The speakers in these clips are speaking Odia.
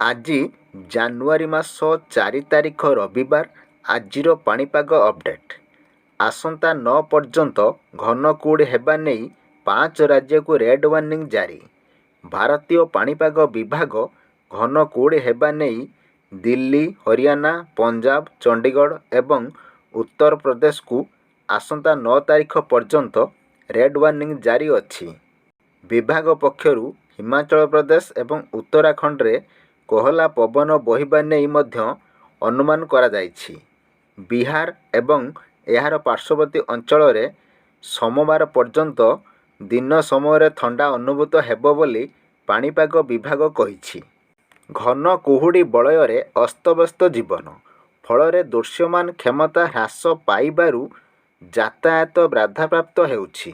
ଆଜି ଜାନୁଆରୀ ମାସ 4 ତାରିଖ ରବିବାର। ଆଜିର ପାଣିପାଗ ଅପଡେଟ୍। ଆସନ୍ତା 9 ପର୍ଯ୍ୟନ୍ତ ଘନ କୁହୁଡ଼ି ହେବା ନେଇ 5 ରାଜ୍ୟକୁ ରେଡ୍ ୱାର୍ଣ୍ଣିଂ ଜାରି। ଭାରତୀୟ ପାଣିପାଗ ବିଭାଗ ଘନ କୁହୁଡ଼ି ହେବା ନେଇ ଦିଲ୍ଲୀ, ହରିୟାଣା, ପଞ୍ଜାବ, ଚଣ୍ଡିଗଡ଼ ଏବଂ ଉତ୍ତରପ୍ରଦେଶକୁ ଆସନ୍ତା 9 ତାରିଖ ପର୍ଯ୍ୟନ୍ତ ରେଡ୍ ୱାର୍ଣ୍ଣିଂ ଜାରି ଅଛି। ବିଭାଗ ପକ୍ଷରୁ ହିମାଚଳ ପ୍ରଦେଶ ଏବଂ ଉତ୍ତରାଖଣ୍ଡରେ କୋହଲା ପବନ ବହିବା ନେଇ ମଧ୍ୟ ଅନୁମାନ କରାଯାଇଛି। ବିହାର ଏବଂ ଏହାର ପାର୍ଶ୍ୱବର୍ତ୍ତୀ ଅଞ୍ଚଳରେ ସୋମବାର ପର୍ଯ୍ୟନ୍ତ ଦିନ ସମୟରେ ଥଣ୍ଡା ଅନୁଭୂତ ହେବ ବୋଲି ପାଣିପାଗ ବିଭାଗ କହିଛି। ଘନ କୁହୁଡ଼ି ବଳୟରେ ଅସ୍ତବ୍ୟସ୍ତ ଜୀବନ, ଫଳରେ ଦୃଶ୍ୟମାନ କ୍ଷମତା ହ୍ରାସ ପାଇବାରୁ ଯାତାୟାତ ବାଧାପ୍ରାପ୍ତ ହେଉଛି।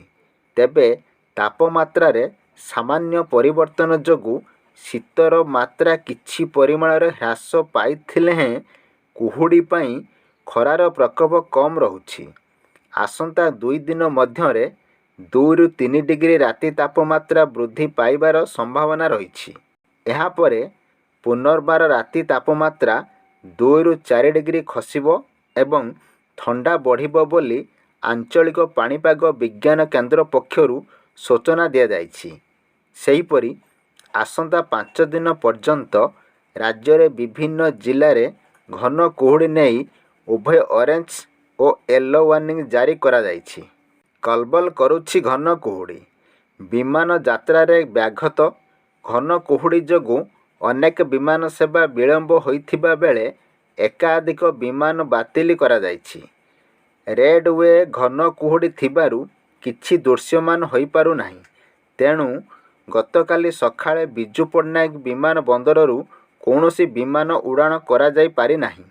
ତେବେ ତାପମାତ୍ରାରେ ସାମାନ୍ୟ ପରିବର୍ତ୍ତନ ଯୋଗୁଁ ଶୀତର ମାତ୍ରା କିଛି ପରିମାଣରେ ହ୍ରାସ ପାଇଥିଲେ ହେଁ କୁହୁଡ଼ି ପାଇଁ ଖରାର ପ୍ରକୋପ କମ୍ ରହୁଛି। ଆସନ୍ତା 2 ଦିନ ମଧ୍ୟରେ 2ରୁ 3 ଡିଗ୍ରୀ ରାତି ତାପମାତ୍ରା ବୃଦ୍ଧି ପାଇବାର ସମ୍ଭାବନା ରହିଛି। ଏହାପରେ ପୁନର୍ବାର ରାତି ତାପମାତ୍ରା 2ରୁ 4 ଡିଗ୍ରୀ ଖସିବ ଏବଂ ଥଣ୍ଡା ବଢ଼ିବ ବୋଲି ଆଞ୍ଚଳିକ ପାଣିପାଗ ବିଜ୍ଞାନ କେନ୍ଦ୍ର ପକ୍ଷରୁ ସୂଚନା ଦିଆଯାଇଛି। ସେହିପରି ଆସନ୍ତା 5 ଦିନ ପର୍ଯ୍ୟନ୍ତ ରାଜ୍ୟରେ ବିଭିନ୍ନ ଜିଲ୍ଲାରେ ଘନ କୁହୁଡ଼ି ନେଇ ଉଭୟ ଅରେଞ୍ଜ ଓ ୟେଲୋ ୱାର୍ଣ୍ଣିଂ ଜାରି କରାଯାଇଛି। କଲବଲ କରୁଛି ଘନ କୁହୁଡ଼ି, ବିମାନ ଯାତ୍ରାରେ ବ୍ୟାଘାତ। ଘନ କୁହୁଡ଼ି ଯୋଗୁଁ ଅନେକ ବିମାନ ସେବା ବିଳମ୍ବ ହୋଇଥିବା ବେଳେ ଏକାଧିକ ବିମାନ ବାତିଲ କରାଯାଇଛି। ରେଡ୍ ୱେ ଘନ କୁହୁଡ଼ି ଥିବାରୁ କିଛି ଦୃଶ୍ୟମାନ ହୋଇପାରୁନାହିଁ। ତେଣୁ ଗତକାଲି ସକାଳେ ବିଜୁ ପଟ୍ଟନାୟକ ବିମାନ ବନ୍ଦରରୁ କୌଣସି ବିମାନ ଉଡ଼ାଣ କରାଯାଇ ପାରିନାହିଁ।